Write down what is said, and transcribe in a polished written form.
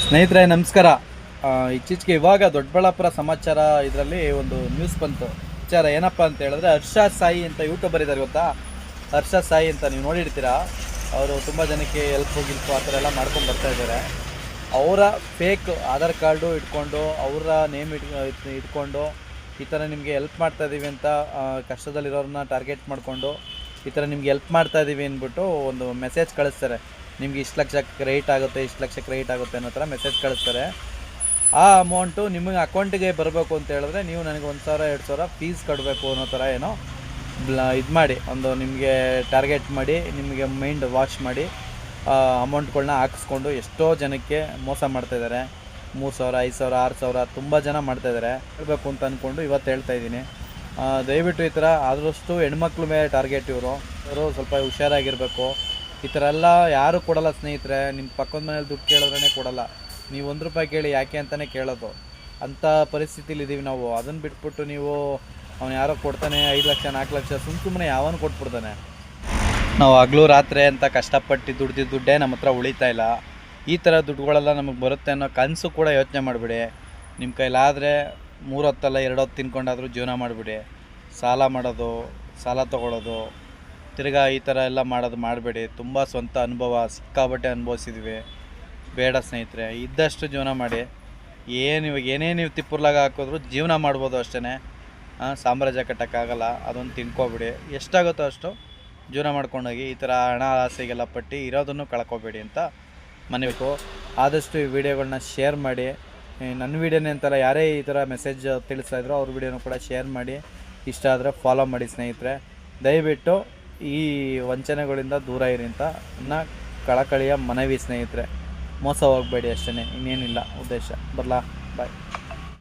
ಸ್ನೇಹಿತರೆ ನಮಸ್ಕಾರ. ಇತ್ತೀಚೆಗೆ ಇವಾಗ ದೊಡ್ಡಬಳ್ಳಾಪುರ ಸಮಾಚಾರ ಇದರಲ್ಲಿ ಒಂದು ನ್ಯೂಸ್ ಬಂತು. ವಿಚಾರ ಏನಪ್ಪ ಅಂತ ಹೇಳಿದ್ರೆ, ಹರ್ಷ ಸಾಯಿ ಅಂತ ಯೂಟ್ಯೂಬರ್ ಇದ್ದಾರೆ ಗೊತ್ತಾ. ಹರ್ಷ ಸಾಯಿ ಅಂತ ನೀವು ನೋಡಿರ್ತೀರಾ. ಅವರು ತುಂಬ ಜನಕ್ಕೆ ಗಿಲ್ಪು ಆ ಥರ ಎಲ್ಲ ಮಾಡ್ಕೊಂಡು ಬರ್ತಾ ಇದ್ದಾರೆ. ಅವರ ಫೇಕ್ ಆಧಾರ್ ಕಾರ್ಡು ಇಟ್ಕೊಂಡು ಅವರ ನೇಮ್ ಇಟ್ಕೊಂಡು ಈ ಥರ ನಿಮಗೆ ಹೆಲ್ಪ್ ಮಾಡ್ತಾಯಿದ್ದೀವಿ ಅಂತ ಕಷ್ಟದಲ್ಲಿರೋರನ್ನ ಟಾರ್ಗೆಟ್ ಮಾಡಿಕೊಂಡು ಈ ಥರ ನಿಮ್ಗೆ ಹೆಲ್ಪ್ ಮಾಡ್ತಾಯಿದ್ದೀವಿ ಅಂದ್ಬಿಟ್ಟು ಒಂದು ಮೆಸೇಜ್ ಕಳಿಸ್ತಾರೆ. ನಿಮ್ಗೆ ಇಷ್ಟು ಲಕ್ಷ ಕ್ರೆಡಿಟ್ ಆಗುತ್ತೆ, ಇಷ್ಟು ಲಕ್ಷ ಕ್ರೆಡಿಟ್ ಆಗುತ್ತೆ ಅನ್ನೋ ಥರ ಮೆಸೇಜ್ ಕಳಿಸ್ತಾರೆ. ಆ ಅಮೌಂಟು ನಿಮಗೆ ಅಕೌಂಟಿಗೆ ಬರಬೇಕು ಅಂತ ಹೇಳಿದ್ರೆ ನೀವು ನನಗೆ 1,000 2,000 ಫೀಸ್ ಕಟ್ಟಬೇಕು ಅನ್ನೋ ಥರ ಏನೋ ಇದು ಮಾಡಿ ಒಂದು ನಿಮಗೆ ಟಾರ್ಗೆಟ್ ಮಾಡಿ ನಿಮಗೆ ಮೈಂಡ್ ವಾಶ್ ಮಾಡಿ ಅಮೌಂಟ್ಗಳನ್ನ ಹಾಕಿಸ್ಕೊಂಡು ಎಷ್ಟೋ ಜನಕ್ಕೆ ಮೋಸ ಮಾಡ್ತಾಯಿದ್ದಾರೆ. 3,000 5,000 6,000 ತುಂಬ ಜನ ಮಾಡ್ತಾಯಿದ್ದಾರೆ. ಹೇಳಬೇಕು ಅಂತ ಅಂದ್ಕೊಂಡು ಇವತ್ತು ಹೇಳ್ತಾಯಿದ್ದೀನಿ. ದಯವಿಟ್ಟು ಈ ಥರ ಆದಷ್ಟು ಹೆಣ್ಮಕ್ಳ ಮೇಲೆ ಟಾರ್ಗೆಟ್ ಇವರು ಸ್ವಲ್ಪ ಹುಷಾರಾಗಿರಬೇಕು. ಈ ಥರ ಎಲ್ಲ ಯಾರೂ ಕೊಡಲ್ಲ ಸ್ನೇಹಿತರೆ. ನಿಮ್ಮ ಪಕ್ಕದ ಮನೇಲಿ ದುಡ್ಡು ಕೇಳಿದ್ರೇ ಕೊಡಲ್ಲ. ನೀವು ₹1 ಕೇಳಿ ಯಾಕೆ ಅಂತಲೇ ಕೇಳೋದು. ಅಂಥ ಪರಿಸ್ಥಿತಿಲಿ ಇದ್ದೀವಿ ನಾವು. ಅದನ್ನು ಬಿಟ್ಬಿಟ್ಟು ನೀವು ಅವ್ನು ಯಾರೋ ಕೊಡ್ತಾನೆ 5 ಲಕ್ಷ 4 ಲಕ್ಷ ಸುಮ್ಮನೆ ಯಾವನು ಕೊಟ್ಬಿಡ್ತಾನೆ. ನಾವು ಹಗಲು ರಾತ್ರಿ ಅಂತ ಕಷ್ಟಪಟ್ಟು ದುಡ್ದಿದ್ದ ದುಡ್ಡೇ ನಮ್ಮ ಹತ್ರ ಉಳಿತಾ ಇಲ್ಲ. ಈ ಥರ ದುಡ್ಡುಗಳೆಲ್ಲ ನಮಗೆ ಬರುತ್ತೆ ಅನ್ನೋ ಕನಸು ಕೂಡ ಯೋಚನೆ ಮಾಡಿಬಿಡಿ. ನಿಮ್ಮ ಕೈಲಾದರೆ 3 ಹೊತ್ತಲ್ಲ 2 ಹೊತ್ತು ತಿನ್ಕೊಂಡಾದರೂ ಜೀವನ ಮಾಡಿಬಿಡಿ. ಸಾಲ ಮಾಡೋದು, ಸಾಲ ತೊಗೊಳ್ಳೋದು, ತಿರ್ಗಾ ಈ ಥರ ಎಲ್ಲ ಮಾಡೋದು ಮಾಡಬೇಡಿ. ತುಂಬ ಸ್ವಂತ ಅನುಭವ ಸಿಕ್ಕಾಬಟ್ಟೆ ಅನುಭವಿಸಿದ್ವಿ. ಬೇಡ ಸ್ನೇಹಿತರೆ, ಇದ್ದಷ್ಟು ಜೀವನ ಮಾಡಿ. ಏನೇ ನೀವು ತಿಪ್ಪುರ್ಲಾಗ ಹಾಕಿದ್ರು ಜೀವನ ಮಾಡ್ಬೋದು ಅಷ್ಟೇ. ಸಾಮ್ರಾಜ್ಯ ಕಟ್ಟೋಕ್ಕಾಗಲ್ಲ. ಅದೊಂದು ತಿನ್ಕೊಬಿಡಿ. ಎಷ್ಟಾಗುತ್ತೋ ಅಷ್ಟು ಜೀವನ ಮಾಡ್ಕೊಂಡೋಗಿ. ಈ ಥರ ಹಣ ಆಸೆಗೆಲ್ಲ ಪಟ್ಟು ಇರೋದನ್ನು ಕಳ್ಕೊಬೇಡಿ ಅಂತ ಮನವಿ. ಆದಷ್ಟು ಈ ವಿಡಿಯೋಗಳನ್ನ ಶೇರ್ ಮಾಡಿ. ನನ್ನ ವೀಡಿಯೋನೇ ಅಂತಲ್ಲ, ಯಾರೇ ಈ ಥರ ಮೆಸೇಜ್ ತಿಳಿಸ್ತಾಯಿದ್ರು ಅವ್ರ ವೀಡಿಯೋನೂ ಕೂಡ ಶೇರ್ ಮಾಡಿ. ಇಷ್ಟ ಆದರೆ ಫಾಲೋ ಮಾಡಿ ಸ್ನೇಹಿತರೆ. ದಯವಿಟ್ಟು ಈ ವಂಚನೆಗಳಿಂದ ದೂರ ಇರಿ ಅಂತ ನನ್ನ ಕಳಕಳಿಯ ಮನವಿ ಸ್ನೇಹಿತರೆ. ಮೋಸ ಹೋಗಬೇಡಿ ಅಷ್ಟೇ, ಇನ್ನೇನಿಲ್ಲ ಉದ್ದೇಶ. ಬರಲಾ, ಬಾಯ್.